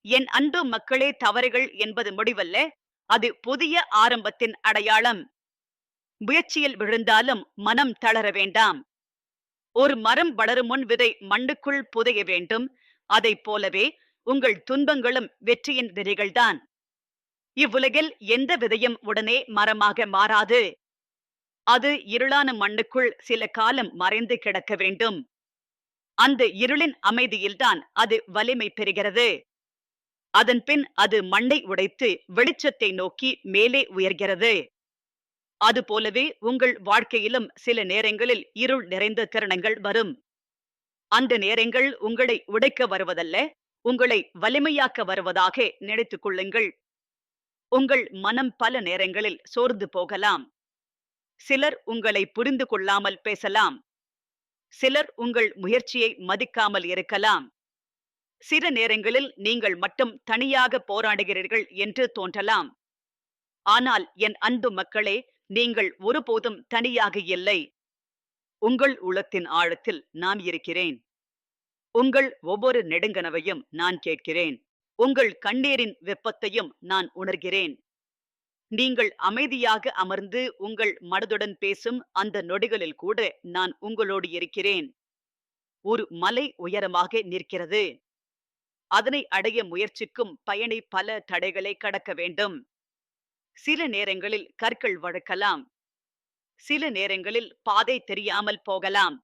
என் அன்பு மக்களே, தவறுகள் என்பது முடிவல்ல, அது புதிய ஆரம்பத்தின் அடையாளம். முயற்சியில் விழுந்தாலும் மனம் தளர வேண்டாம். ஒரு மரம் வளரும் முன் விதை மண்ணுக்குள் புதைய வேண்டும். அதைப் போலவே உங்கள் துன்பங்களும் வெற்றியின் விதைகள்தான். இவ்வுலகில் எந்த விதையும் உடனே மரமாக மாறாது. அது இருளான மண்ணுக்குள் சில காலம் மறைந்து கிடக்க வேண்டும். அந்த இருளின் அமைதியில்தான் அது வலிமை பெறுகிறது. அதன்பின் அது மண்ணை உடைத்து வெளிச்சத்தை நோக்கி மேலே உயர்கிறது. அதுபோலவே உங்கள் வாழ்க்கையிலும் சில நேரங்களில் இருள் நிறைந்த தருணங்கள் வரும். அந்த நேரங்கள் உங்களை உடைக்க வருவதல்ல, உங்களை வலிமையாக்க வருவதாக நினைத்துக் கொள்ளுங்கள். உங்கள் மனம் பல நேரங்களில் சோர்ந்து போகலாம். சிலர் உங்களை புரிந்து கொள்ளாமல் பேசலாம். சிலர் உங்கள் முயற்சியை மதிக்காமல் இருக்கலாம். சில நேரங்களில் நீங்கள் மட்டும் தனியாக போராடுகிறீர்கள் என்று தோன்றலாம். ஆனால் என் அன்பு மக்களே, நீங்கள் ஒருபோதும் தனியாக இல்லை. உங்கள் உள்ளத்தின் ஆழத்தில் நான் இருக்கிறேன். உங்கள் ஒவ்வொரு நெடுங்கனவையும் நான் கேட்கிறேன். உங்கள் கண்ணீரின் வெப்பத்தையும் நான் உணர்கிறேன். நீங்கள் அமைதியாக அமர்ந்து உங்கள் மனதுடன் பேசும் அந்த நொடிகளில் கூட நான் உங்களோடு இருக்கிறேன். ஒரு மலை உயரமாக நிற்கிறது. அதனை அடைய முயற்சிக்கும் பயணி பல தடைகளை கடக்க வேண்டும். சில நேரங்களில் கற்கள் வழுக்கலாம். சில நேரங்களில் பாதை தெரியாமல் போகலாம்.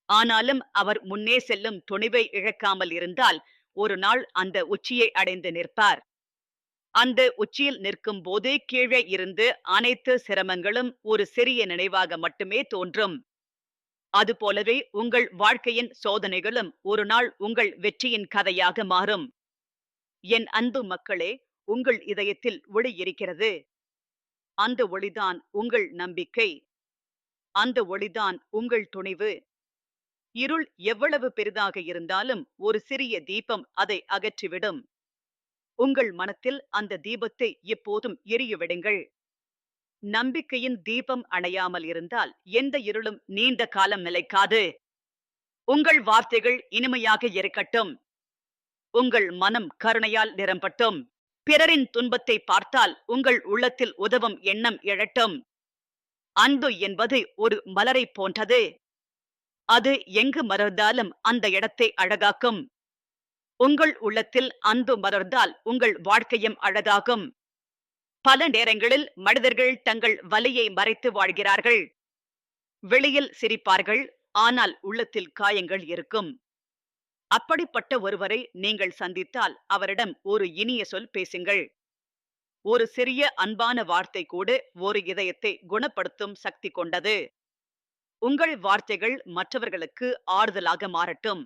ஆனாலும் அவர் முன்னே செல்லும் துணிவை இழக்காமல் இருந்தால் ஒரு நாள் அந்த உச்சியை அடைந்து நிற்பார். அந்த உச்சியில் நிற்கும் போது கீழே இருந்து அனைத்து சிரமங்களும் ஒரு சிறிய நினைவாக மட்டுமே தோன்றும். அதுபோலவே உங்கள் வாழ்க்கையின் சோதனைகளும் ஒரு நாள் உங்கள் வெற்றியின் கதையாக மாறும். என் அன்பு மக்களே, உங்கள் இதயத்தில் ஒளி இருக்கிறது. அந்த ஒளிதான் உங்கள் நம்பிக்கை. அந்த ஒளிதான் உங்கள் துணிவு. இருள் எவ்வளவு பெரிதாக இருந்தாலும் ஒரு சிறிய தீபம் அதை அகற்றிவிடும். உங்கள் மனத்தில் அந்த தீபத்தை எப்போதும் எரிய விடுங்கள். நம்பிக்கையின் தீபம் அணையாமல் இருந்தால் எந்த இருளும் நீண்ட காலம் நிலைக்காது. உங்கள் வார்த்தைகள் இனிமையாக இருக்கட்டும். உங்கள் மனம் கருணையால் நிரம்பட்டும். பிறரின் துன்பத்தை பார்த்தால் உங்கள் உள்ளத்தில் உதவும் எண்ணம் எழட்டும். அன்பு என்பது ஒரு மலரை போன்றது. அது எங்கு மலர்ந்தாலும் அந்த இடத்தை அழகாக்கும். உங்கள் உள்ளத்தில் அன்பு மலர்ந்தால் உங்கள் வாழ்க்கையும் அழகாகும். பல நேரங்களில் மனிதர்கள் தங்கள் வலியை மறைத்து வாழ்கிறார்கள். வெளியில் சிரிப்பார்கள், ஆனால் உள்ளத்தில் காயங்கள் இருக்கும். அப்படிப்பட்ட ஒருவரை நீங்கள் சந்தித்தால் அவரிடம் ஒரு இனிய சொல் பேசுங்கள். ஒரு சிறிய அன்பான வார்த்தை கூட ஒரு இதயத்தை குணப்படுத்தும் சக்தி கொண்டது. உங்கள் வார்த்தைகள் மற்றவர்களுக்கு ஆறுதலாக மாறட்டும்.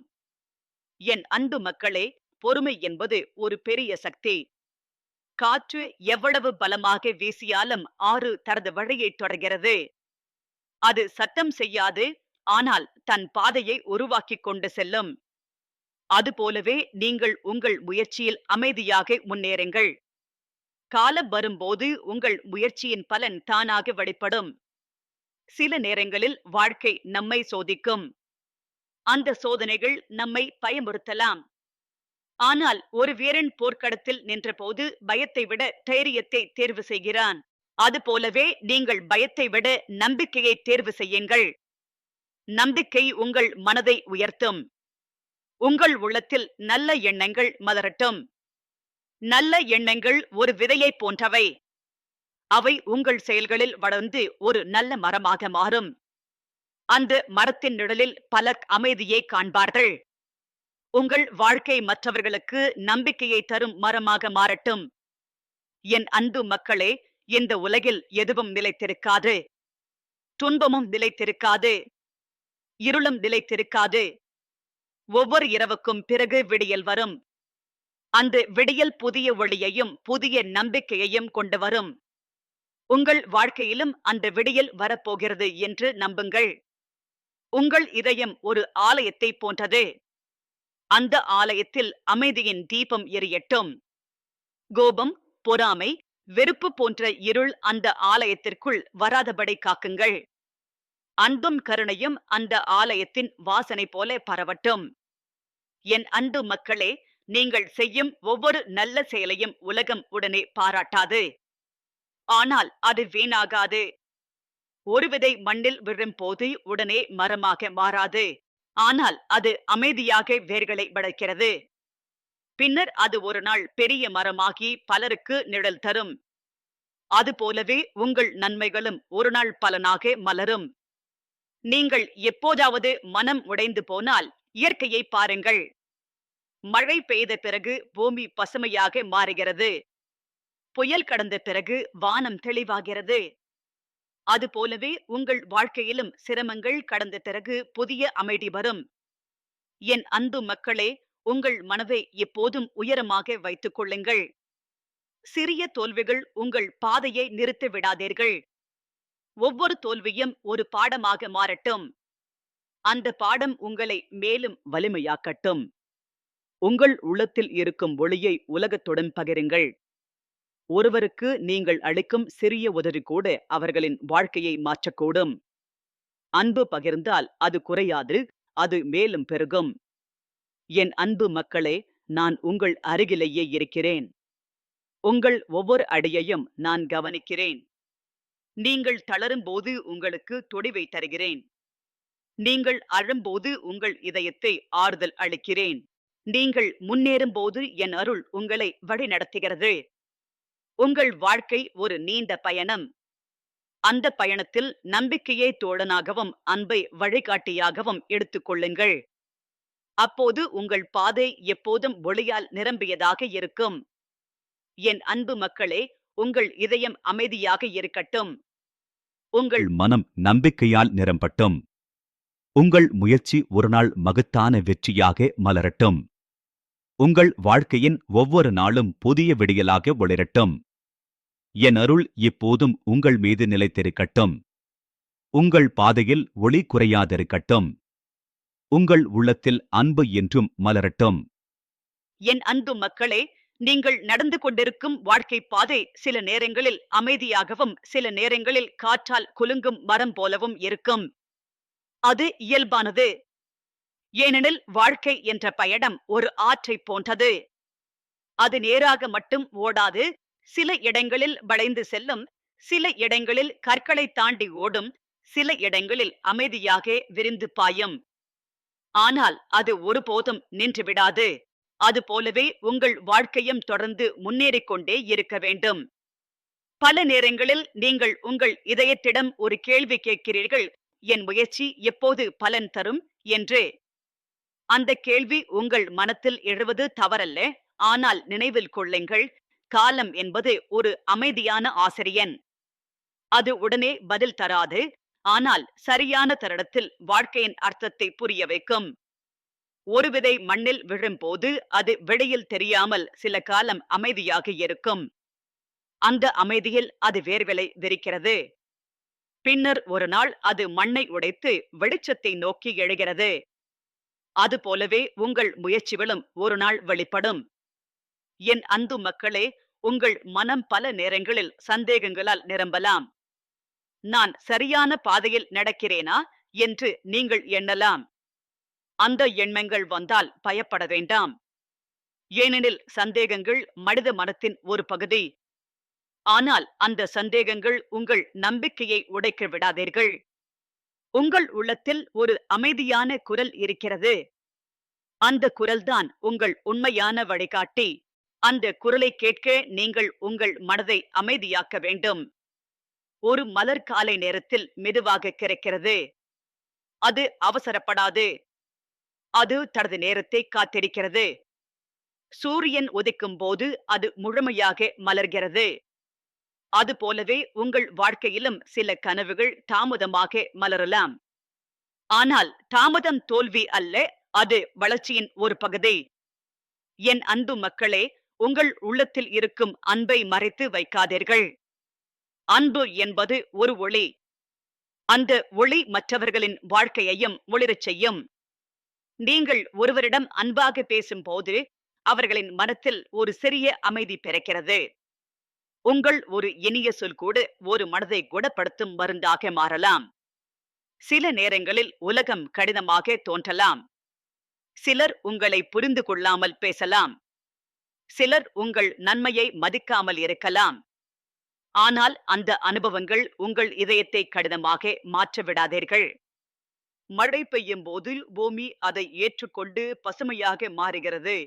என் அன்பு மக்களே, பொறுமை என்பது ஒரு பெரிய சக்தி. காற்று எவ்வளவு பலமாக வீசியாலும் ஆறு தனது வழியை தொடர்கிறது. அது சத்தம் செய்யாது, ஆனால் தன் பாதையை உருவாக்கிக் கொண்டு செல்லும். அதுபோலவே நீங்கள் உங்கள் முயற்சியில் அமைதியாக முன்னேறுங்கள். காலம் வரும்போது உங்கள் முயற்சியின் பலன் தானாக வெளிப்படும். சில நேரங்களில் வாழ்க்கை நம்மை சோதிக்கும். அந்த சோதனைகள் நம்மை பயமுறுத்தலாம். ஆனால் ஒரு வீரன் போர்க்களத்தில் நின்றபோது பயத்தை விட தைரியத்தை தேர்வு செய்கிறான். அதுபோலவே நீங்கள் பயத்தை விட நம்பிக்கையை தேர்வு செய்யுங்கள். நம்பிக்கை உங்கள் மனதை உயர்த்தும். உங்கள் உள்ளத்தில் நல்ல எண்ணங்கள் மலரட்டும். நல்ல எண்ணங்கள் ஒரு விதையை போன்றவை. அவை உங்கள் செயல்களில் வளர்ந்து ஒரு நல்ல மரமாக மாறும். அந்த மரத்தின் நிழலில் பலர் அமைதியை காண்பார்கள். உங்கள் வாழ்க்கை மற்றவர்களுக்கு நம்பிக்கையை தரும் மரமாக மாறட்டும். என் அன்பு மக்களே, இந்த உலகில் எதுவும் நிலைத்திருக்காது. துன்பமும் நிலைத்திருக்காது. இருளும் நிலைத்திருக்காது. ஒவ்வொரு இரவுக்கும் பிறகு விடியல் வரும். அந்த விடியல் புதிய ஒளியையும் புதிய நம்பிக்கையையும் கொண்டு வரும். உங்கள் வாழ்க்கையிலும் அந்த விடியல் வரப்போகிறது என்று நம்புங்கள். உங்கள் இதயம் ஒரு ஆலயத்தை போன்றது. அந்த ஆலயத்தில் அமைதியின் தீபம் எரியட்டும். கோபம், பொறாமை, வெறுப்பு போன்ற இருள் அந்த ஆலயத்திற்குள் வராதபடி காக்குங்கள். அன்பும் கருணையும் அந்த ஆலயத்தின் வாசனை போல பரவட்டும். என் அன்பு மக்களே, நீங்கள் செய்யும் ஒவ்வொரு நல்ல செயலையும் உலகம் உடனே பாராட்டாது. ஆனால் அது வீணாகாது. ஒரு விதை மண்ணில் விழும்போது உடனே மரமாக மாறாது. ஆனால் அது அமைதியாக வேர்களை வளர்க்கிறது. பின்னர் அது ஒரு நாள் பெரிய மரமாகி பலருக்கு நிழல் தரும். அதுபோலவே உங்கள் நன்மைகளும் ஒரு நாள் பலனாக மலரும். நீங்கள் எப்போதாவது மனம் உடைந்து போனால் இயற்கையை பாருங்கள். மழை பெய்த பிறகு பூமி பசுமையாக மாறுகிறது. புயல் கடந்த பிறகு வானம் தெளிவாகிறது. அதுபோலவே உங்கள் வாழ்க்கையிலும் சிரமங்கள் கடந்த பிறகு புதிய அமைதி வரும். என் அன்பு மக்களே, உங்கள் மனதை எப்போதும் உயரமாக வைத்துக் கொள்ளுங்கள். சிறிய தோல்விகள் உங்கள் பாதையை நிறுத்தி விடாதீர்கள். ஒவ்வொரு தோல்வியும் ஒரு பாடமாக மாறட்டும். அந்த பாடம் உங்களை மேலும் வலிமையாக்கட்டும். உங்கள் உள்ளத்தில் இருக்கும் ஒளியை உலகத்துடன் பகிருங்கள். ஒருவருக்கு நீங்கள் அளிக்கும் சிறிய உதவி கூட அவர்களின் வாழ்க்கையை மாற்றக்கூடும். அன்பு பகிர்ந்தால் அது குறையாது, அது மேலும் பெருகும். என் அன்பு மக்களே, நான் உங்கள் அருகிலேயே இருக்கிறேன். உங்கள் ஒவ்வொரு அடியையும் நான் கவனிக்கிறேன். நீங்கள் தளரும்போது உங்களுக்கு துணிவை தருகிறேன். நீங்கள் அழும்போது உங்கள் இதயத்தை ஆறுதல் அளிக்கிறேன். நீங்கள் முன்னேறும்போது என் அருள் உங்களை வழிநடத்துகிறது. உங்கள் வாழ்க்கை ஒரு நீண்ட பயணம். அந்த பயணத்தில் நம்பிக்கையை தோழனாகவும் அன்பை வழிகாட்டியாகவும் எடுத்துக் கொள்ளுங்கள். அப்போது உங்கள் பாதை எப்போதும் ஒளியால் நிரம்பியதாக இருக்கும். என் அன்பு மக்களே, உங்கள் இதயம் அமைதியாக இருக்கட்டும். உங்கள் மனம் நம்பிக்கையால் நிரம்பட்டும். உங்கள் முயற்சி ஒருநாள் மகத்தான வெற்றியாக மலரட்டும். உங்கள் வாழ்க்கையின் ஒவ்வொரு நாளும் புதிய விடியலாக ஒளிரட்டும். என் அருள் எப்போதும் உங்கள் மீது நிலைத்திருக்கட்டும். உங்கள் பாதையில் ஒளி குறையாதிருக்கட்டும். உங்கள் உள்ளத்தில் அன்பு என்றும் மலரட்டும். என் அன்பு மக்களே, நீங்கள் நடந்து கொண்டிருக்கும் வாழ்க்கை பாதை சில நேரங்களில் அமைதியாகவும் சில நேரங்களில் காற்றால் குலுங்கும் மரம் போலவும் இருக்கும். அது இயல்பானது. ஏனெனில் வாழ்க்கை என்ற பயணம் ஒரு ஆற்றை போன்றது. அது நேராக மட்டும் ஓடாது. சில இடங்களில் வளைந்து செல்லும், சில இடங்களில் கற்களை தாண்டி ஓடும், சில இடங்களில் அமைதியாக விரிந்து பாயும். ஆனால் அது ஒருபோதும் நின்று விடாது. அது போலவே உங்கள் வாழ்க்கையும் தொடர்ந்து முன்னேறிக் கொண்டே இருக்க வேண்டும். பல நேரங்களில் நீங்கள் உங்கள் இதயத்திடம் ஒரு கேள்வி கேட்கிறீர்கள், என் முயற்சி எப்போது பலன் தரும் என்று. அந்த கேள்வி உங்கள் மனத்தில் எழுவது தவறல்ல. ஆனால் நினைவில் கொள்ளுங்கள், காலம் என்பது ஒரு அமைதியான ஆசிரியன். அது உடனே பதில் தராது. ஆனால் சரியான தருணத்தில் வாழ்க்கையின் அர்த்தத்தை புரிய வைக்கும். ஒரு விதை மண்ணில் விழும்போது அது வெளியில் தெரியாமல் சில காலம் அமைதியாக இருக்கும். அந்த அமைதியில் அது வேர்களை விரிக்கிறது. பின்னர் ஒரு நாள் அது மண்ணை உடைத்து வெளிச்சத்தை நோக்கி எழுகிறது. அதுபோலவே உங்கள் முயற்சிகளும் ஒரு நாள் வெளிப்படும். என் அன்பு மக்களே, உங்கள் மனம் பல நேரங்களில் சந்தேகங்களால் நிரம்பலாம். நான் சரியான பாதையில் நடக்கிறேனா என்று நீங்கள் எண்ணலாம். அந்த எண்ணங்கள் வந்தால் பயப்பட வேண்டாம். ஏனெனில் சந்தேகங்கள் மனித மனத்தின் ஒரு பகுதி. ஆனால் அந்த சந்தேகங்கள் உங்கள் நம்பிக்கையை உடைக்க விடாதீர்கள். உங்கள் உள்ளத்தில் ஒரு அமைதியான குரல் இருக்கிறது. அந்த குரல்தான் உங்கள் உண்மையான வழிகாட்டி. அந்த குரலை கேட்க நீங்கள் உங்கள் மனதை அமைதியாக்க வேண்டும். ஒரு மலர் காலை நேரத்தில் மெதுவாக கிடைக்கிறது. அது அவசரப்படாது. அது தனது நேரத்தை காத்திருக்கிறது. சூரியன் உதிக்கும் போது அது முழுமையாக மலர்கிறது. அதுபோலவே உங்கள் வாழ்க்கையிலும் சில கனவுகள் தாமதமாக மலரலாம். ஆனால் தாமதம் தோல்வி அல்ல, அது வளர்ச்சியின் ஒரு பகுதி. என் அன்பு மக்களே, உங்கள் உள்ளத்தில் இருக்கும் அன்பை மறைத்து வைக்காதீர்கள். அன்பு என்பது ஒரு ஒளி. அந்த ஒளி மற்றவர்களின் வாழ்க்கையையும் ஒளிரச் செய்யும். நீங்கள் ஒருவரிடம் அன்பாக பேசும்போது அவர்களின் மனத்தில் ஒரு சிறிய அமைதி பிறக்கிறது. உங்கள் ஒரு இனிய சொல் கூட ஒரு மனதை குணப்படுத்தும் மருந்தாக மாறலாம். சில நேரங்களில் உலகம் கடினமாக தோன்றலாம். சிலர் உங்களை புரிந்து கொள்ளாமல் பேசலாம். சிலர் உங்கள் நன்மையை மதிக்காமல் இருக்கலாம். ஆனால் அந்த அனுபவங்கள் உங்கள் இதயத்தை கடினமாக மாற்ற விடாதீர்கள். மழை பெய்யும் போது பூமி அதை ஏற்றுக்கொண்டு பசுமையாக மாறுகிறது.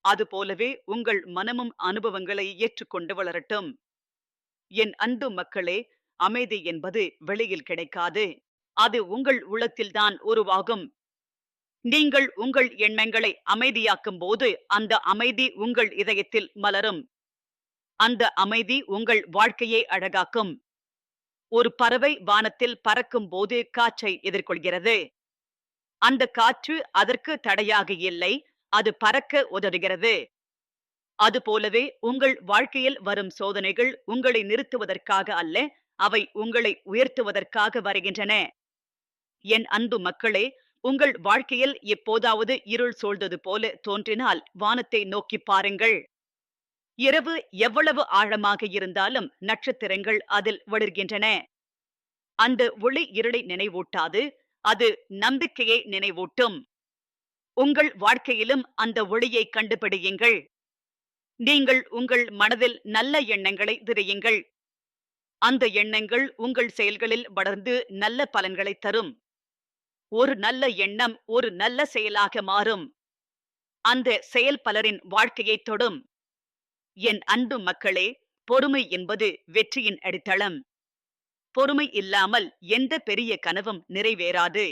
அதுபோலவே உங்கள் மனமும் அனுபவங்களை ஏற்றுக்கொண்டு வளரட்டும். என் அன்பு மக்களே, அமைதி என்பது வெளியில் கிடைக்காது. அது உங்கள் உள்ளத்தில்தான் உருவாகும். நீங்கள் உங்கள் எண்ணங்களை அமைதியாக்கும் போது அந்த அமைதி உங்கள் இதயத்தில் மலரும். அந்த அமைதி உங்கள் வாழ்க்கையை அழகாக்கும். ஒரு பறவை வானத்தில் பறக்கும் போது காற்றை எதிர்கொள்கிறது. அந்த காற்று அதற்கு தடையாக இல்லை, அது பறக்க உதவுகிறது. அதுபோலவே உங்கள் வாழ்க்கையில் வரும் சோதனைகள் உங்களை நிறுத்துவதற்காக அல்ல, அவை உங்களை உயர்த்துவதற்காக வருகின்றன. என் அன்பு மக்களே, உங்கள் வாழ்க்கையில் எப்போதாவது இருள் சூழ்ந்தது போல தோன்றினால் வானத்தை நோக்கி பாருங்கள். இரவு எவ்வளவு ஆழமாக இருந்தாலும் நட்சத்திரங்கள் அதில் ஒளிர்கின்றன. அந்த ஒளி இருளை நினைவூட்டாது, அது நம்பிக்கையை நினைவூட்டும். உங்கள் வாழ்க்கையிலும் அந்த ஒளியை கண்டுபிடியுங்கள். நீங்கள் உங்கள் மனதில் நல்ல எண்ணங்களை விதையுங்கள். அந்த எண்ணங்கள் உங்கள் செயல்களில் வளர்ந்து நல்ல பலன்களை தரும். ஒரு நல்ல எண்ணம் ஒரு நல்ல செயலாக மாறும். அந்த செயல் பலரின் வாழ்க்கையை தொடும். என் அன்பு மக்களே, பொறுமை என்பது வெற்றியின் அடித்தளம். பொறுமை இல்லாமல் எந்த பெரிய கனவும் நிறைவேறாது.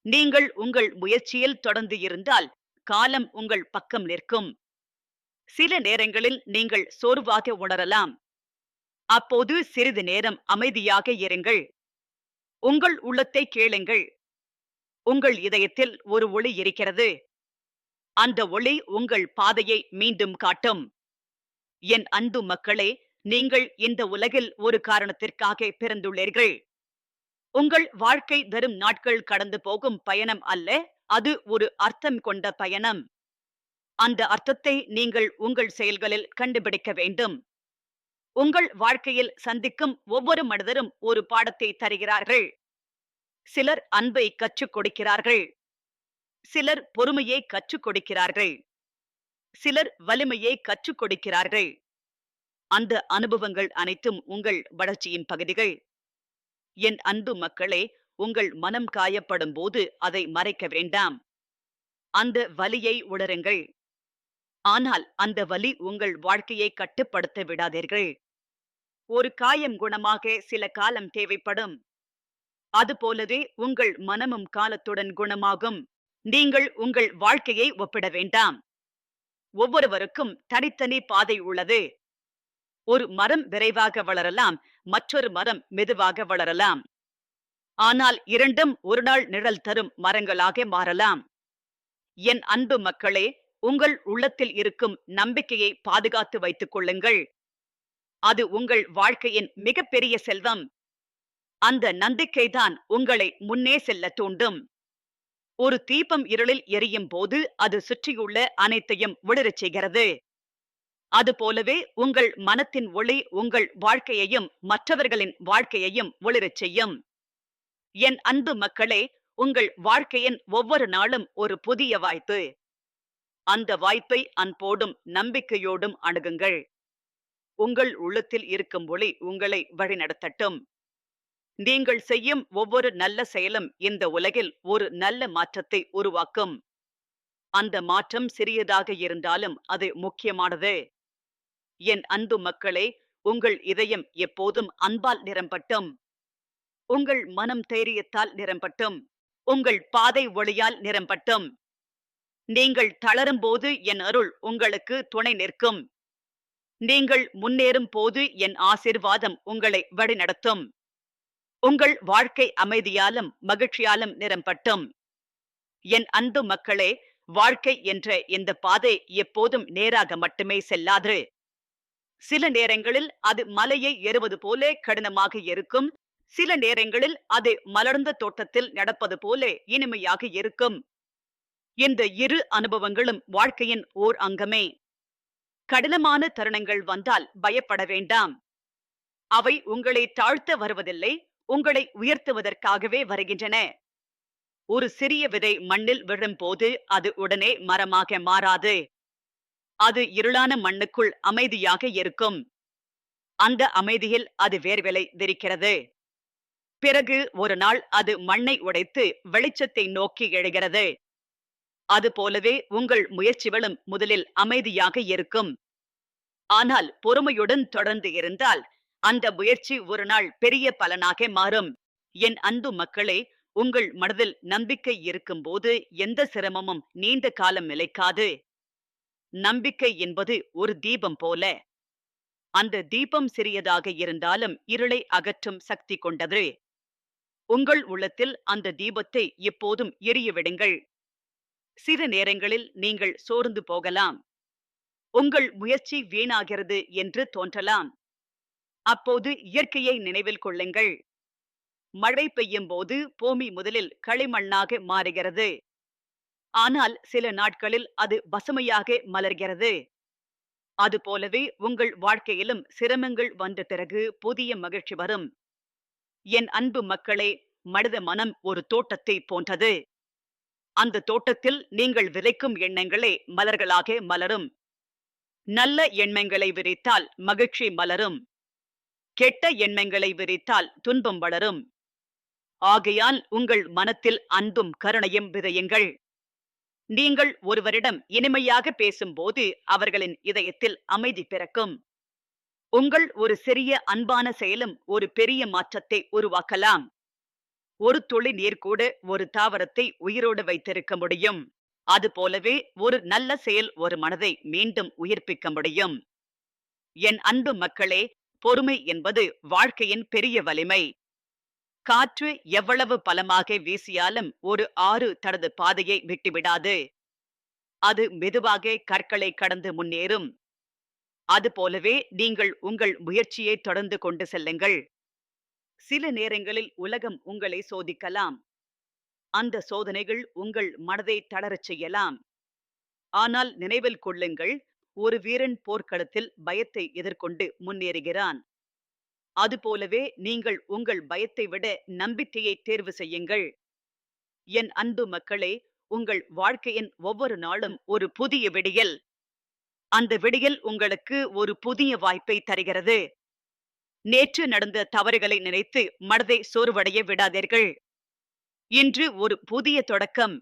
நீங்கள் உங்கள் முயற்சியில் தொடர்ந்து இருந்தால் காலம் உங்கள் பக்கம் நிற்கும். சில நேரங்களில் நீங்கள் சோர்வாக உணரலாம். அப்போது சிறிது நேரம் அமைதியாக இருங்கள். உங்கள் உள்ளத்தை கேளுங்கள். உங்கள் இதயத்தில் ஒரு ஒளி இருக்கிறது. அந்த ஒளி உங்கள் பாதையை மீண்டும் காட்டும். என் அன்பு மக்களே, நீங்கள் இந்த உலகில் ஒரு காரணத்திற்காக பிறந்துள்ளீர்கள். உங்கள் வாழ்க்கை வெறும் நாட்கள் கடந்து போகும் பயணம் அல்ல, அது ஒரு அர்த்தம் கொண்ட பயணம். அந்த அர்த்தத்தை நீங்கள் உங்கள் செயல்களில் கண்டுபிடிக்க வேண்டும். உங்கள் வாழ்க்கையில் சந்திக்கும் ஒவ்வொரு மனிதரும் ஒரு பாடத்தை தருகிறார்கள். சிலர் அன்பை கற்றுக் கொடுக்கிறார்கள். சிலர் பொறுமையை கற்றுக் கொடுக்கிறார்கள். சிலர் வலிமையை கற்றுக் கொடுக்கிறார்கள். அந்த அனுபவங்கள் அனைத்தும் உங்கள் வளர்ச்சியின் பகுதிகள். என் அன்பு மக்களே, உங்கள் மனம் காயப்படும் போது அதை மறைக்க வேண்டாம். அந்த வலியை உணருங்கள். ஆனால் அந்த வலி உங்கள் வாழ்க்கையை கட்டுப்படுத்த விடாதீர்கள். ஒரு காயம் குணமாக சில காலம் தேவைப்படும். அதுபோலவே உங்கள் மனமும் காலத்துடன் குணமாகும். நீங்கள் உங்கள் வாழ்க்கையை ஒப்பிட வேண்டாம். ஒவ்வொருவருக்கும் தனித்தனி பாதை உள்ளது. ஒரு மரம் விரைவாக வளரலாம், மற்றொரு மரம் மெதுவாக வளரலாம். ஆனால் இரண்டும் ஒரு நாள் நிழல் தரும் மரங்களாக மாறலாம். என் அன்பு மக்களே, உங்கள் உள்ளத்தில் இருக்கும் நம்பிக்கையை பாதுகாத்து வைத்துக் கொள்ளுங்கள். அது உங்கள் வாழ்க்கையின் மிகப்பெரிய செல்வம். அந்த நம்பிக்கைதான் உங்களை முன்னே செல்ல தூண்டும். ஒரு தீபம் இருளில் எரியும் போது அது சுற்றியுள்ள அனைத்தையும் ஒளிரச் செய்கிறது. அதுபோலவே உங்கள் மனத்தின் ஒளி உங்கள் வாழ்க்கையையும் மற்றவர்களின் வாழ்க்கையையும் ஒளிரச் செய்யும். என் அன்பு மக்களே, உங்கள் வாழ்க்கையின் ஒவ்வொரு நாளும் ஒரு புதிய வாய்ப்பு. அந்த வாய்ப்பை அன்போடும் நம்பிக்கையோடும் அணுகுங்கள். உங்கள் உள்ளத்தில் இருக்கும் ஒளி உங்களை வழிநடத்தட்டும். நீங்கள் செய்யும் ஒவ்வொரு நல்ல செயலும் இந்த உலகில் ஒரு நல்ல மாற்றத்தை உருவாக்கும். அந்த மாற்றம் சிறியதாக இருந்தாலும் அது முக்கியமானது. என் அன்பு மக்களே, உங்கள் இதயம் எப்போதும் அன்பால் நிரம்பட்டும். உங்கள் மனம் தைரியத்தால் நிரம்பட்டும். உங்கள் பாதை ஒளியால் நிரம்பட்டும். நீங்கள் தளரும் போது என் அருள் உங்களுக்கு துணை நிற்கும். நீங்கள் முன்னேறும் போது என் ஆசீர்வாதம் உங்களை வழிநடத்தும். உங்கள் வாழ்க்கை அமைதியாலும் மகிழ்ச்சியாலும் நிரம்பட்டும். என் அன்பு மக்களே, வாழ்க்கை என்ற இந்த பாதை எப்போதும் நேராக மட்டுமே செல்லாது. சில நேரங்களில் அது மலையை ஏறுவது போல கடினமாக இருக்கும். சில நேரங்களில் அது மலர்ந்த தோட்டத்தில் நடப்பது போல இனிமையாக இருக்கும். இந்த இரு அனுபவங்களும் வாழ்க்கையின் ஓர் அங்கமே. கடினமான தருணங்கள் வந்தால் பயப்பட வேண்டாம். அவை உங்களை தாழ்த்த வருவதில்லை, உங்களை உயர்த்துவதற்காகவே வருகின்றன. ஒரு சிறிய விதை மண்ணில் விழும்போது அது உடனே மரமாக மாறாது. அது இருளான மண்ணுக்குள் அமைதியாக இருக்கும். அந்த அமைதியில் அது வேர்களை விரிக்கிறது. பிறகு ஒரு நாள் அது மண்ணை உடைத்து வெளிச்சத்தை நோக்கி எழுகிறது. அதுபோலவே உங்கள் முயற்சிகளும் முதலில் அமைதியாக இருக்கும். ஆனால் பொறுமையுடன் தொடர்ந்து இருந்தால் அந்த முயற்சி ஒரு நாள் பெரிய பலனாக மாறும். என் அன்பு மக்களே, உங்கள் மனதில் நம்பிக்கை இருக்கும்போது எந்த சிரமமும் நீண்ட காலம் நிலைக்காது. நம்பிக்கை என்பது ஒரு தீபம் போல. அந்த தீபம் சிறியதாக இருந்தாலும் இருளை அகற்றும் சக்தி கொண்டது. உங்கள் உள்ளத்தில் அந்த தீபத்தை எப்போதும் எரிய விடுங்கள். சில நேரங்களில் நீங்கள் சோர்ந்து போகலாம். உங்கள் முயற்சி வீணாகிறது என்று தோன்றலாம். அப்போது இயற்கையை நினைவில் கொள்ளுங்கள். மழை பெய்யும் போது பூமி முதலில் களிமண்ணாக மாறுகிறது. ஆனால் சில நாட்களில் அது பசுமையாக மலர்கிறது. அதுபோலவே உங்கள் வாழ்க்கையிலும் சிரமங்கள் வந்த பிறகு புதிய மகிழ்ச்சி வரும். என் அன்பு மக்களே, மனித மனம் ஒரு தோட்டத்தை போன்றது. அந்த தோட்டத்தில் நீங்கள் விதைக்கும் எண்ணங்களே மலர்களாக மலரும். நல்ல எண்ணங்களை விதைத்தால் மகிழ்ச்சி மலரும். கெட்ட எண்ணங்களை விதைத்தால் துன்பம் வளரும். ஆகையால் உங்கள் மனத்தில் அன்பும் கருணையும் விதையுங்கள். நீங்கள் ஒருவரிடம் இனிமையாக பேசும்போது அவர்களின் இதயத்தில் அமைதி பிறக்கும். உங்கள் ஒரு சிறிய அன்பான செயலும் ஒரு பெரிய மாற்றத்தை உருவாக்கலாம். ஒரு துளி நீர் கூட ஒரு தாவரத்தை உயிரோடு வைத்திருக்க முடியும். அதுபோலவே ஒரு நல்ல செயல் ஒரு மனதை மீண்டும் உயிர்ப்பிக்க முடியும். என் அன்பு மக்களே, பொறுமை என்பது வாழ்க்கையின் பெரிய வலிமை. காற்று எவ்வளவு பலமாக வீசியாலும் ஒரு ஆறு தனது பாதையை விட்டுவிடாது. அது மெதுவாக கற்களை கடந்து முன்னேறும். அதுபோலவே நீங்கள் உங்கள் முயற்சியை தொடர்ந்து கொண்டு செல்லுங்கள். சில நேரங்களில் உலகம் உங்களை சோதிக்கலாம். அந்த சோதனைகள் உங்கள் மனதை தளரச் செய்யலாம். ஆனால் நினைவில் கொள்ளுங்கள், ஒரு வீரன் போர்க்களத்தில் பயத்தை எதிர்கொண்டு முன்னேறுகிறான். அதுபோலவே நீங்கள் உங்கள் பயத்தை விட நம்பிக்கையை தேர்வு செய்யுங்கள். என் அன்பு மக்களே, உங்கள் வாழ்க்கையின் ஒவ்வொரு நாளும் ஒரு புதிய விடியல். அந்த விடியல் உங்களுக்கு ஒரு புதிய வாய்ப்பை தருகிறது. நேற்று நடந்த தவறுகளை நினைத்து மனதை சோர்வடைய விடாதீர்கள். இன்று ஒரு புதிய தொடக்கம்.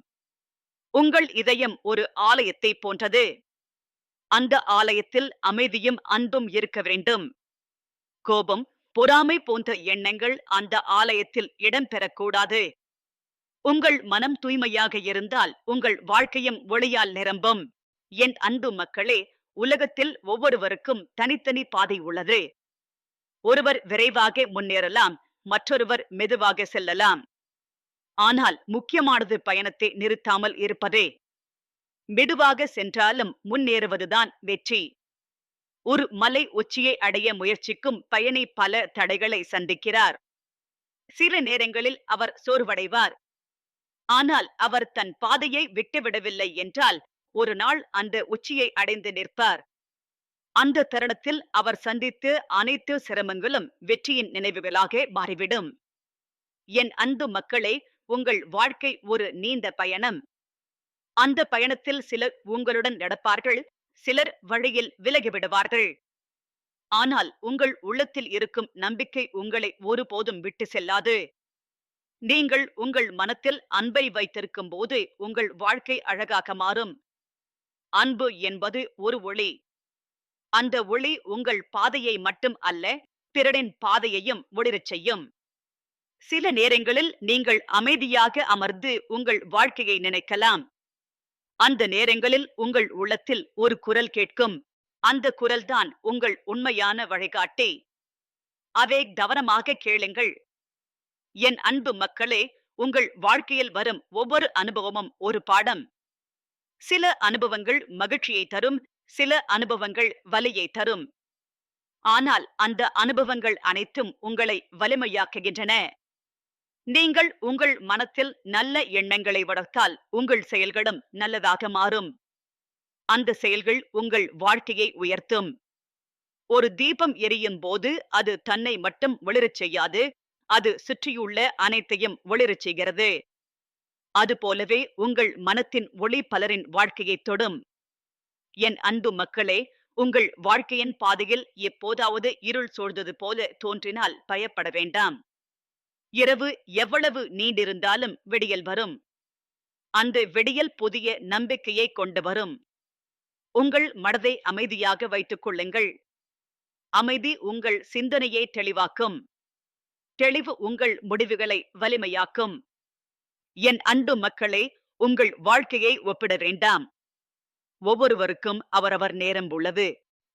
உங்கள் இதயம் ஒரு ஆலயத்தை போன்றது. அந்த ஆலயத்தில் அமைதியும் அன்பும் இருக்க வேண்டும். கோபம், பொறாமை போன்ற எண்ணங்கள் அந்த ஆலயத்தில் இடம் பெறக்கூடாது. உங்கள் மனம் தூய்மையாக இருந்தால் உங்கள் வாழ்க்கையும் ஒளியால் நிரம்பும். என் அன்பு மக்களே, உலகத்தில் ஒவ்வொருவருக்கும் தனித்தனி பாதை உள்ளது. ஒருவர் விரைவாக முன்னேறலாம், மற்றொருவர் மெதுவாக செல்லலாம். ஆனால் முக்கியமானது பயணத்தை நிறுத்தாமல் இருப்பதே. மெதுவாக சென்றாலும் முன்னேறுவதுதான் வெற்றி. ஒரு மலை உச்சியை அடைய முயற்சிக்கும் பயணி பல தடைகளை சந்திக்கிறார். சில நேரங்களில் அவர் சோர்வடைவார். ஆனால் அவர் தன் பாதையை விட்டுவிடவில்லை என்றால் ஒரு நாள் அந்த உச்சியை அடைந்து நிற்பார். அந்த தருணத்தில் அவர் சந்தித்த அனைத்து சிரமங்களும் வெற்றியின் நினைவுகளாக மாறிவிடும். என் அன்பு மக்களே, உங்கள் வாழ்க்கை ஒரு நீண்ட பயணம். அந்த பயணத்தில் சிலர் உங்களுடன் நடப்பார்கள், சிலர் வழியில் விலகிவிடுவார்கள். ஆனால் உங்கள் உள்ளத்தில் இருக்கும் நம்பிக்கை உங்களை ஒருபோதும் விட்டு செல்லாது. நீங்கள் உங்கள் மனத்தில் அன்பை வைத்திருக்கும் போது உங்கள் வாழ்க்கை அழகாக மாறும். அன்பு என்பது ஒரு ஒளி. அந்த ஒளி உங்கள் பாதையை மட்டும் அல்ல, பிறரின் பாதையையும் ஒளிரச் செய்யும். சில நேரங்களில் நீங்கள் அமைதியாக அமர்ந்து உங்கள் வாழ்க்கையை நினைக்கலாம். அந்த நேரங்களில் உங்கள் உள்ளத்தில் ஒரு குரல் கேட்கும். அந்த குரல்தான் உங்கள் உண்மையான வழிகாட்டி. அதை கவனமாக கேளுங்கள். என் அன்பு மக்களே, உங்கள் வாழ்க்கையில் வரும் ஒவ்வொரு அனுபவமும் ஒரு பாடம். சில அனுபவங்கள் மகிழ்ச்சியை தரும், சில அனுபவங்கள் வலியை தரும். ஆனால் அந்த அனுபவங்கள் அனைத்தும் உங்களை வலிமையாக்குகின்றன. நீங்கள் உங்கள் மனத்தில் நல்ல எண்ணங்களை வளர்த்தால் உங்கள் செயல்களும் நல்லதாக மாறும். அந்த செயல்கள் உங்கள் வாழ்க்கையை உயர்த்தும். ஒரு தீபம் எரியும் போது அது தன்னை மட்டும் ஒளிரச் செய்யாது, அது சுற்றியுள்ள அனைத்தையும் ஒளிரச் செய்கிறது. அதுபோலவே உங்கள் மனத்தின் ஒளி பலரின் வாழ்க்கையைத் தொடும். என் அன்பு மக்களே, உங்கள் வாழ்க்கையின் பாதையில் எப்போதாவது இருள் சூழ்ந்தது போல தோன்றினால் பயப்பட வேண்டாம். இரவு எவ்வளவு நீண்டிருந்தாலும் விடியல் வரும். அந்த விடியல் புதிய நம்பிக்கையை கொண்டு வரும். உங்கள் மனதை அமைதியாக வைத்துக் கொள்ளுங்கள். அமைதி உங்கள் சிந்தனையை தெளிவாக்கும். தெளிவு உங்கள் முடிவுகளை வலிமையாக்கும். என் அன்பு மக்களே, உங்கள் வாழ்க்கையை ஒப்பிட வேண்டாம். ஒவ்வொருவருக்கும் அவரவர் நேரம் உள்ளது.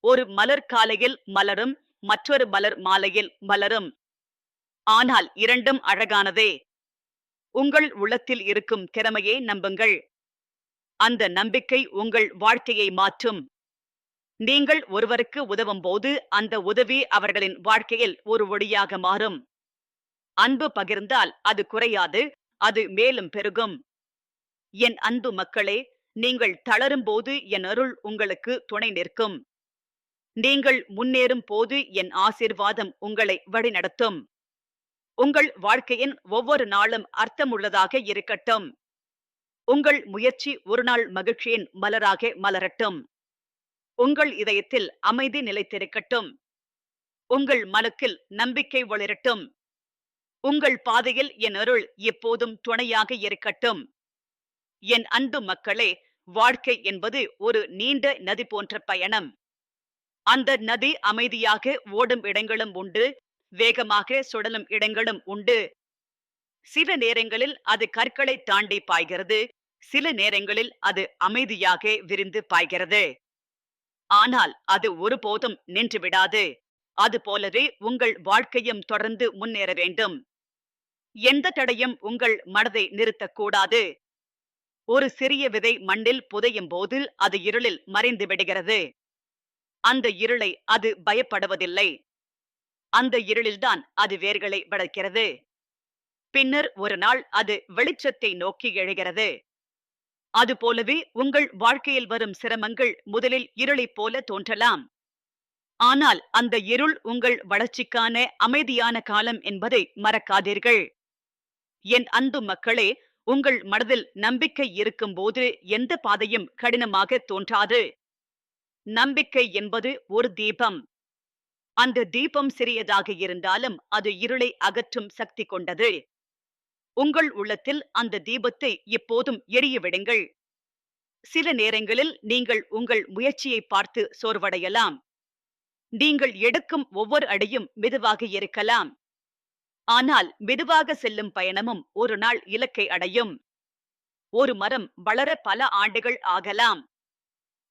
ஒரு மலர் காலையில் மலரும், மற்றொரு மலர் மாலையில் மலரும். ஆனால் இரண்டும் அழகானதே. உங்கள் உள்ளத்தில் இருக்கும் திறமையை நம்புங்கள். அந்த நம்பிக்கை உங்கள் வாழ்க்கையை மாற்றும். நீங்கள் ஒருவருக்கு உதவும் போது அந்த உதவி அவர்களின் வாழ்க்கையில் ஒரு ஒளியாக மாறும். அன்பு பகிர்ந்தால் அது குறையாது, அது மேலும் பெருகும். என் அன்பு மக்களே, நீங்கள் தளரும் போது என் அருள் உங்களுக்கு துணை நிற்கும். நீங்கள் முன்னேறும் போது என் ஆசீர்வாதம் உங்களை வழிநடத்தும். உங்கள் வாழ்க்கையின் ஒவ்வொரு நாளும் அர்த்தமுள்ளதாக இருக்கட்டும். உங்கள் முயற்சி ஒரு நாள் மகிழ்ச்சியின் மலராக மலரட்டும். உங்கள் இதயத்தில் அமைதி நிலைத்திருக்கட்டும். உங்கள் மனத்தில் நம்பிக்கை ஒளிரட்டும். உங்கள் பாதையில் என் அருள் எப்போதும் துணையாக இருக்கட்டும். என் அன்பு மக்களே, வாழ்க்கை என்பது ஒரு நீண்ட நதி போன்ற பயணம். அந்த நதி அமைதியாக ஓடும் இடங்களும் உண்டு, வேகமாக சுழலும் இடங்களும் உண்டு. சில நேரங்களில் அது கற்களை தாண்டி பாய்கிறது, சில நேரங்களில் அது அமைதியாக விரிந்து பாய்கிறது. ஆனால் அது ஒருபோதும் நின்று விடாது. அது போலவே உங்கள் வாழ்க்கையும் தொடர்ந்து முன்னேற வேண்டும். எந்த தடையும் உங்கள் மனதை நிறுத்தக்கூடாது. ஒரு சிறிய விதை மண்ணில் புதையும் போது அது இருளில் மறைந்து விடுகிறது. அந்த இருளை அது பயப்படுவதில்லை. அந்த இருளில்தான் அது வேர்களை வளர்க்கிறது. பின்னர் ஒரு நாள் அது வெளிச்சத்தை நோக்கி எழுகிறது. அதுபோலவே உங்கள் வாழ்க்கையில் வரும் சிரமங்கள் முதலில் இருளைப் போல தோன்றலாம். ஆனால் அந்த இருள் உங்கள் வளர்ச்சிக்கான அமைதியான காலம் என்பதை மறக்காதீர்கள். என் அன்பு மக்களே, உங்கள் மனதில் நம்பிக்கை இருக்கும்போது எந்த பாதையும் கடினமாக தோன்றாது. நம்பிக்கை என்பது ஒரு தீபம். அந்த தீபம் சிறியதாக இருந்தாலும் அது இருளை அகற்றும் சக்தி கொண்டது. உங்கள் உள்ளத்தில் அந்த தீபத்தை எப்போதும் எரிய விடுங்கள். சில நேரங்களில் நீங்கள் உங்கள் முயற்சியை பார்த்து சோர்வடையலாம். நீங்கள் எடுக்கும் ஒவ்வொரு அடியும் மெதுவாக இருக்கலாம். ஆனால் மெதுவாக செல்லும் பயணமும் ஒரு நாள் இலக்கை அடையும். ஒரு மரம் வளர பல ஆண்டுகள் ஆகலாம்.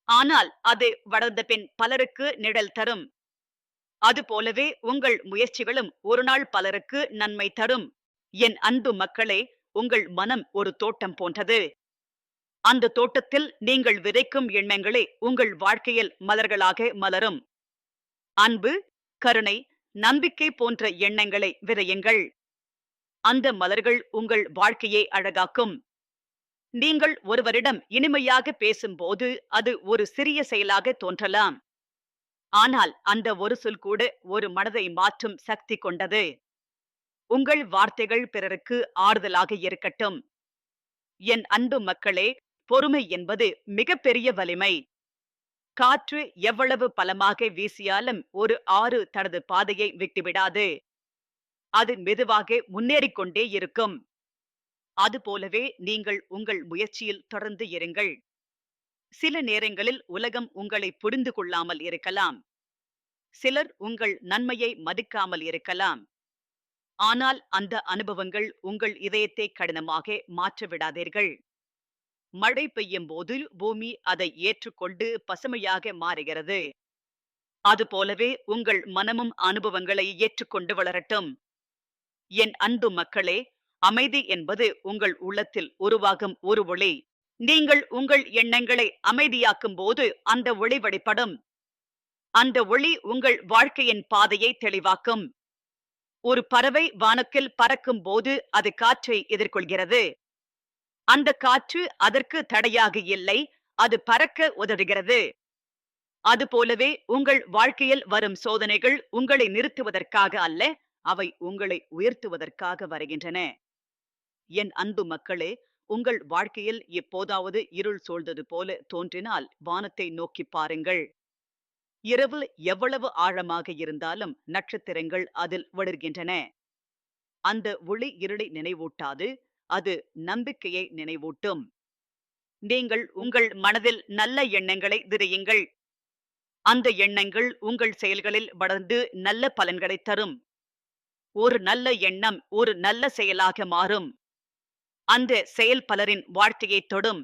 ஆனால் அது வளர்ந்த பின் பலருக்கு நிழல் தரும். அதுபோலவே உங்கள் முயற்சிகளும் ஒரு நாள் பலருக்கு நன்மை தரும். என் அன்பு மக்களே, உங்கள் மனம் ஒரு தோட்டம் போன்றது. அந்த தோட்டத்தில் நீங்கள் விதைக்கும் எண்ணங்களே உங்கள் வாழ்க்கையில் மலர்களாக மலரும். அன்பு, கருணை, நம்பிக்கை போன்ற எண்ணங்களை விதையுங்கள். அந்த மலர்கள் உங்கள் வாழ்க்கையை அழகாக்கும். நீங்கள் ஒருவரிடம் இனிமையாக பேசும்போது அது ஒரு சிறிய செயலாக தோன்றலாம். ஆனால் அந்த ஒரு சொல் கூட ஒரு மனதை மாற்றும் சக்தி கொண்டது. உங்கள் வார்த்தைகள் பிறருக்கு ஆறுதலாக இருக்கட்டும். என் அன்பு மக்களே, பொறுமை என்பது மிகப்பெரிய வலிமை. காற்று எவ்வளவு பலமாக வீசியாலும் ஒரு ஆறு தனது பாதையை விட்டுவிடாது. அது மெதுவாக முன்னேறிக் கொண்டே இருக்கும். அதுபோலவே நீங்கள் உங்கள் முயற்சியில் தொடர்ந்து இருங்கள். சில நேரங்களில் உலகம் உங்களை புரிந்து கொள்ளாமல் இருக்கலாம். சிலர் உங்கள் நன்மையை மதிக்காமல் இருக்கலாம். ஆனால் அந்த அனுபவங்கள் உங்கள் இதயத்தை கடினமாக மாற்ற விடாதீர்கள். மழை பெய்யும் போது பூமி அதை ஏற்றுக்கொண்டு பசுமையாக மாறுகிறது. அதுபோலவே உங்கள் மனமும் அனுபவங்களை ஏற்றுக்கொண்டு வளரட்டும். என் அன்பு மக்களே, அமைதி என்பது உங்கள் உள்ளத்தில் உருவாகும் ஒரு ஒளி. நீங்கள் உங்கள் எண்ணங்களை அமைதியாக்கும் போது அந்த ஒளி வெளிப்படும். அந்த ஒளி உங்கள் வாழ்க்கையின் பாதையை தெளிவாக்கும். ஒரு பறவை வானத்தில் பறக்கும் போது அது காற்றை எதிர்கொள்கிறது. அந்த காற்று அதற்கு தடையாக இல்லை, அது பறக்க உதவுகிறது. அதுபோலவே உங்கள் வாழ்க்கையில் வரும் சோதனைகள் உங்களை நிறுத்துவதற்காக அல்ல, அவை உங்களை உயர்த்துவதற்காக வருகின்றன. என் அன்பு மக்களே, உங்கள் வாழ்க்கையில் எப்போதாவது இருள் சூழ்ந்தது போல தோன்றினால் வானத்தை நோக்கி பாருங்கள். இரவு எவ்வளவு ஆழமாக இருந்தாலும் நட்சத்திரங்கள் அதில் ஒளிர்கின்றன. அந்த ஒளி இருளை நினைவூட்டாது, அது நம்பிக்கையை நினைவூட்டும். நீங்கள் உங்கள் மனதில் நல்ல எண்ணங்களை விதையுங்கள். அந்த எண்ணங்கள் உங்கள் செயல்களில் வளர்ந்து நல்ல பலன்களை தரும். ஒரு நல்ல எண்ணம் ஒரு நல்ல செயலாக மாறும். அந்த செயல் பலரின் வாழ்க்கையை தொடும்.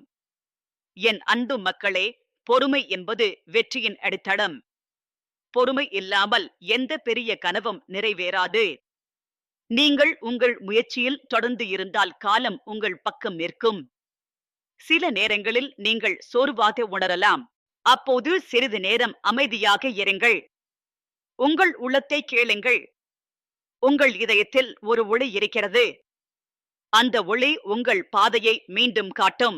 என் அன்பு மக்களே, பொறுமை என்பது வெற்றியின் அடித்தளம். பொறுமை இல்லாமல் எந்த பெரிய கனவும் நிறைவேறாது. நீங்கள் உங்கள் முயற்சியில் தொடர்ந்து இருந்தால் காலம் உங்கள் பக்கம் நிற்கும். சில நேரங்களில் நீங்கள் சோர்வாக உணரலாம். அப்போது சிறிது நேரம் அமைதியாக இருங்கள். உங்கள் உள்ளத்தை கேளுங்கள். உங்கள் இதயத்தில் ஒரு ஒளி இருக்கிறது. அந்த ஒளி உங்கள் பாதையை மீண்டும் காட்டும்.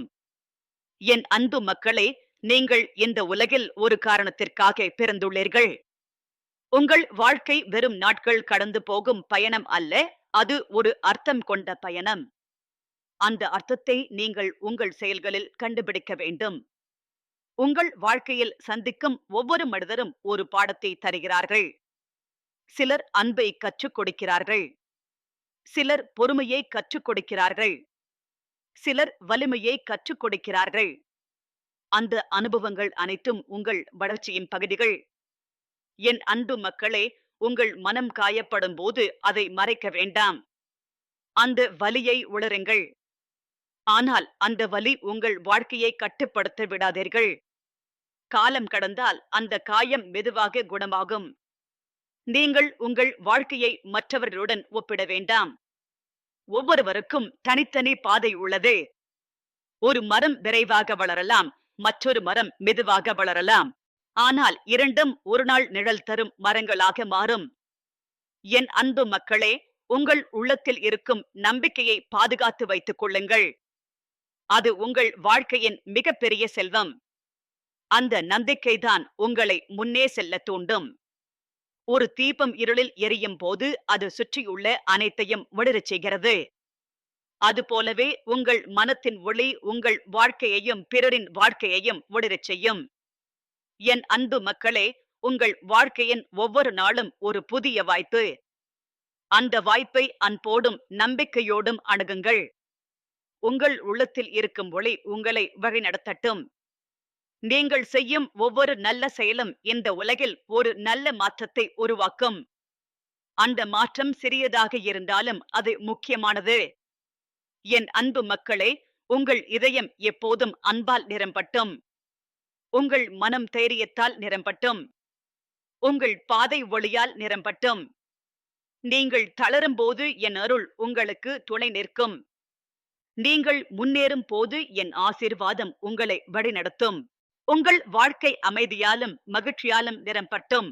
என் அன்பு மக்களே, நீங்கள் இந்த உலகில் ஒரு காரணத்திற்காக பிறந்துள்ளீர்கள். உங்கள் வாழ்க்கை வெறும் நாட்கள் கடந்து போகும் பயணம் அல்ல, அது ஒரு அர்த்தம் கொண்ட பயணம். அந்த அர்த்தத்தை நீங்கள் உங்கள் செயல்களில் கண்டுபிடிக்க வேண்டும். உங்கள் வாழ்க்கையில் சந்திக்கும் ஒவ்வொரு மனிதரும் ஒரு பாடத்தை தருகிறார்கள். சிலர் அன்பை கற்றுக் கொடுக்கிறார்கள். சிலர் பொறுமையை கற்றுக் கொடுக்கிறார்கள். சிலர் வலிமையை கற்றுக் கொடுக்கிறார்கள். அந்த அனுபவங்கள் அனைத்தும் உங்கள் வளர்ச்சியின் பகுதிகள். என் அன்பு மக்களே, உங்கள் மனம் காயப்படும் போது அதை மறைக்க வேண்டாம். அந்த வலியை உணருங்கள். ஆனால் அந்த வலி உங்கள் வாழ்க்கையை கட்டுப்படுத்த விடாதீர்கள். காலம் கடந்தால் அந்த காயம் மெதுவாக குணமாகும். நீங்கள் உங்கள் வாழ்க்கையை மற்றவர்களுடன் ஒப்பிட வேண்டாம். ஒவ்வொருவருக்கும் தனித்தனி பாதை உள்ளது. ஒரு மரம் விரைவாக வளரலாம், மற்றொரு மரம் மெதுவாக வளரலாம். ஆனால் இரண்டும் ஒரு நாள் நிழல் தரும் மரங்களாக மாறும். என் அன்பு மக்களே, உங்கள் உள்ளத்தில் இருக்கும் நம்பிக்கையை பாதுகாத்து வைத்துக் கொள்ளுங்கள். அது உங்கள் வாழ்க்கையின் மிகப்பெரிய செல்வம். அந்த நம்பிக்கைதான் உங்களை முன்னே செல்ல தூண்டும். ஒரு தீபம் இருளில் எரியும் போது அது சுற்றியுள்ள அனைத்தையும் ஒளிரச் செய்கிறது. அதுபோலவே உங்கள் மனத்தின் ஒளி உங்கள் வாழ்க்கையையும் பிறரின் வாழ்க்கையையும் ஒளிரச் செய்யும். என் அன்பு மக்களே, உங்கள் வாழ்க்கையின் ஒவ்வொரு நாளும் ஒரு புதிய வாய்ப்பு. அந்த வாய்ப்பை அன்போடும் நம்பிக்கையோடும் அணுகுங்கள். உங்கள் உள்ளத்தில் இருக்கும் ஒளி உங்களை வழிநடத்தட்டும். நீங்கள் செய்யும் ஒவ்வொரு நல்ல செயலும் இந்த உலகில் ஒரு நல்ல மாற்றத்தை உருவாக்கும். அந்த மாற்றம் சிறியதாக இருந்தாலும் அது முக்கியமானது. என் அன்பு மக்களே, உங்கள் இதயம் எப்போதும் அன்பால் நிரம்பட்டும். உங்கள் மனம் தைரியத்தால் நிரம்பட்டும். உங்கள் பாதை ஒளியால் நிரம்பட்டும். நீங்கள் தளரும் போது என் அருள் உங்களுக்கு துணை நிற்கும். நீங்கள் முன்னேறும் போது என் ஆசீர்வாதம் உங்களை வழிநடத்தும். உங்கள் வாழ்க்கை அமைதியாலும் மகிழ்ச்சியாலும் நிரம்பட்டும்.